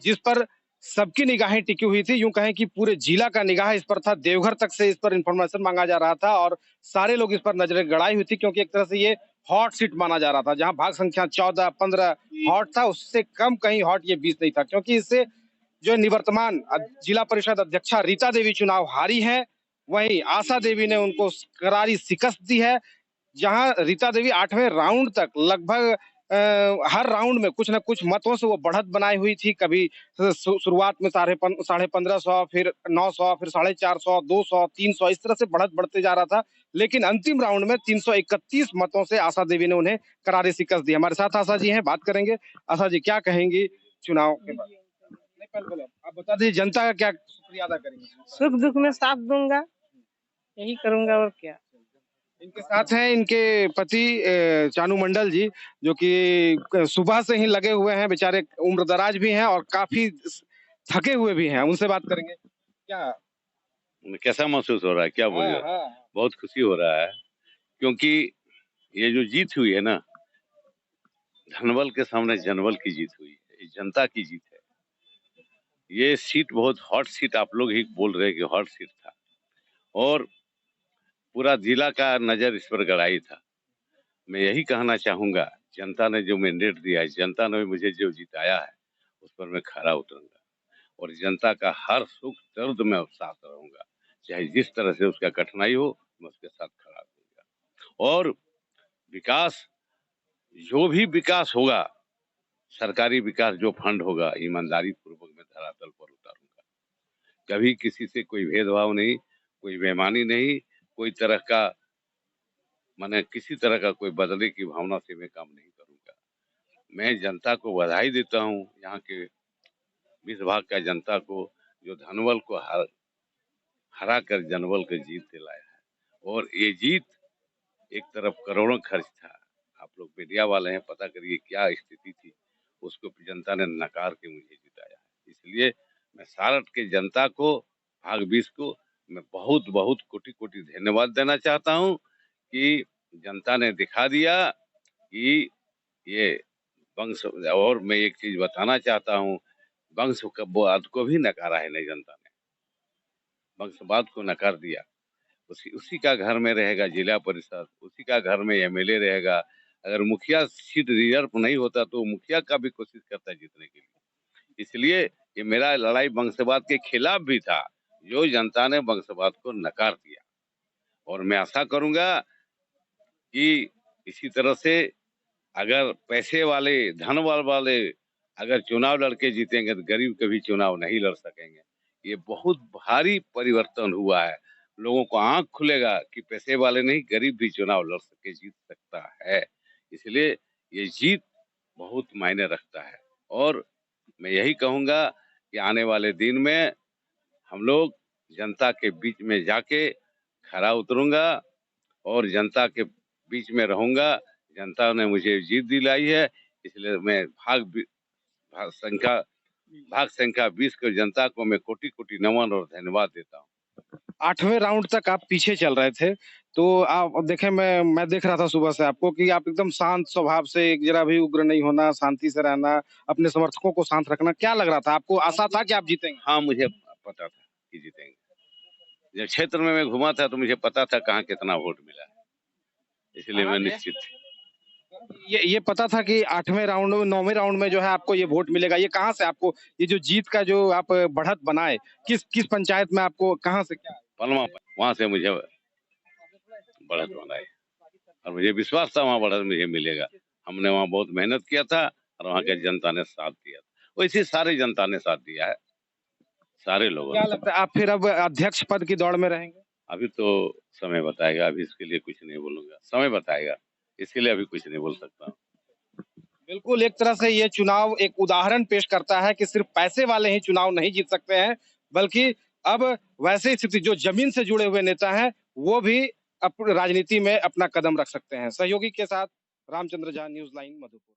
जिस पर सबकी निगाहें टिकी हुई थी। यूँ कहें कि पूरे जिला का निगाह इस पर था, देवघर तक से इस पर इन्फॉर्मेशन माँगा जा रहा था और सारे लोग इस पर नज़रें गड़ाई हुई थी क्योंकि एक तरह से ये हॉट सीट माना जा रहा था। जहाँ भाग संख्या 14-15 हॉट था, उससे कम कहीं हॉट ये 20 नहीं था क्योंकि इससे जो निवर्तमान जिला परिषद अध्यक्षा रीता देवी चुनाव हारी हैं, वहीं आशा देवी ने उनको करारी शिकस्त दी है। जहां रीता देवी 8वें राउंड तक लगभग हर राउंड में कुछ न कुछ मतों से वो बढ़त बनाई हुई थी। कभी शुरुआत में 1550, फिर 900, फिर 450, 200, 300 इस तरह से बढ़त बढ़ते जा रहा था। लेकिन अंतिम राउंड में 331 मतों से आशा देवी ने उन्हें करारी शिकस्त दी। हमारे साथ आशा जी हैं, बात करेंगे। आशा जी क्या कहेंगी चुनाव के बारे में? नहीं, पहले बोलो आप बता दीजिए जनता का क्या शुक्रिया अदा करेंगे? सुख दुख में साथ दूंगा, यही करूंगा और क्या। इनके साथ हैं इनके पति चानू मंडल जी, जो कि सुबह से ही लगे हुए हैं, बेचारे उम्रदराज भी हैं और काफी थके हुए भी हैं। उनसे बात करेंगे। क्या कैसा महसूस हो रहा है, क्या बोल रहे हो? बहुत खुशी हो रहा है क्योंकि ये जो जीत हुई है ना, धनबल के सामने जनबल की जीत हुई है, ये जनता की जीत है। ये सीट बहुत हॉट सीट, आप लोग ही बोल रहे हैं कि हॉट सीट था और पूरा जिला का नजर इस पर गड़ाई था। मैं यही कहना चाहूंगा, जनता ने जो मैंडेट दिया है, जनता ने मुझे जो जिताया है, उस पर मैं खरा उतरूंगा और जनता का हर सुख दर्द में साथ रहूंगा, चाहे जिस तरह से उसका कठिनाई हो, मैं उसके साथ खड़ा रहूंगा। और विकास, जो भी विकास होगा, सरकारी विकास जो फंड होगा, ईमानदारी पूर्वक मैं धरातल पर उतारूंगा। कभी किसी से कोई भेदभाव नहीं, कोई बेईमानी नहीं, कोई तरह का माने किसी तरह का कोई बदले की भावना से मैं काम नहीं करूंगा। मैं जनता को बधाई देता हूँ, यहाँ के 20 भाग का जनता को, जो धनबल को हरा कर जनबल को जीत दिलाया है। और ये जीत एक तरफ करोड़ों खर्च था, आप लोग मीडिया वाले हैं, पता करिए क्या स्थिति थी, उसको जनता ने नकार के मुझे जिताया है। इसलिए मैं सारठ के जनता को, भाग 20 को मैं बहुत बहुत कोटि कोटि धन्यवाद देना चाहता हूँ कि जनता ने दिखा दिया कि ये वंश। और मैं एक चीज बताना चाहता हूँ, वंशवाद को भी नकारा है नहीं जनता ने, वंशवाद को नकार दिया। उसी उसी का घर में रहेगा जिला परिषद, उसी का घर में एमएलए रहेगा। अगर मुखिया सीट रिजर्व नहीं होता तो मुखिया का भी कोशिश करता है जीतने के लिए। इसलिए ये मेरा लड़ाई वंशवाद के खिलाफ भी था, जो जनता ने वंशवाद को नकार दिया। और मैं आशा करूंगा कि इसी तरह से अगर पैसे वाले, धन वाले अगर चुनाव लड़के जीतेंगे तो गरीब कभी चुनाव नहीं लड़ सकेंगे। ये बहुत भारी परिवर्तन हुआ है, लोगों को आंख खुलेगा कि पैसे वाले नहीं, गरीब भी चुनाव लड़ सके, जीत सकता है। इसलिए ये जीत बहुत मायने रखता है और मैं यही कहूंगा कि आने वाले दिन में हम लोग जनता के बीच में जाके खरा उतरूंगा और जनता के बीच में रहूंगा। जनता ने मुझे जीत दिलाई है, इसलिए मैं भाग संख्या 20 को जनता को मैं कोटि कोटि नमन और धन्यवाद देता हूँ। 8वें राउंड तक आप पीछे चल रहे थे, तो आप देखें मैं देख रहा था सुबह से आपको कि आप एकदम शांत स्वभाव से, जरा भी उग्र नहीं होना, शांति से रहना, अपने समर्थकों को शांत रखना। क्या लग रहा था आपको? आशा था कि आप जीतेंगे? हाँ, मुझे पता था कि जीतेंगे। जब क्षेत्र में मैं घुमा था तो मुझे पता था कहाँ कितना वोट मिला है, इसलिए मैं निश्चित थी। ये पता था कि 8वें राउंड में, 9वें राउंड में जो है आपको ये वोट मिलेगा। ये कहाँ से आपको ये जो जीत का जो आप बढ़त बनाए, किस पंचायत में आपको कहाँ से क्या? पलमा, वहां से मुझे बढ़त बनाई और मुझे विश्वास था वहाँ बढ़त मुझे मिलेगा। हमने वहाँ बहुत मेहनत किया था और वहाँ के जनता ने साथ दिया था। वैसे सारी जनता ने साथ दिया है, सारे लोगों ने। क्या लगता है आप फिर अब अध्यक्ष पद की दौड़ में रहेंगे? अभी तो समय बताएगा, अभी इसके लिए कुछ नहीं बोलूंगा, समय बताएगा, इसके लिए अभी कुछ नहीं बोल सकता। बिल्कुल, एक तरह से ये चुनाव एक उदाहरण पेश करता है कि सिर्फ पैसे वाले ही चुनाव नहीं जीत सकते हैं, बल्कि अब वैसे स्थिति जो जमीन से जुड़े हुए नेता हैं, वो भी राजनीति में अपना कदम रख सकते हैं। सहयोगी के साथ रामचंद्र झा, न्यूज़ लाइन, मधुपुर।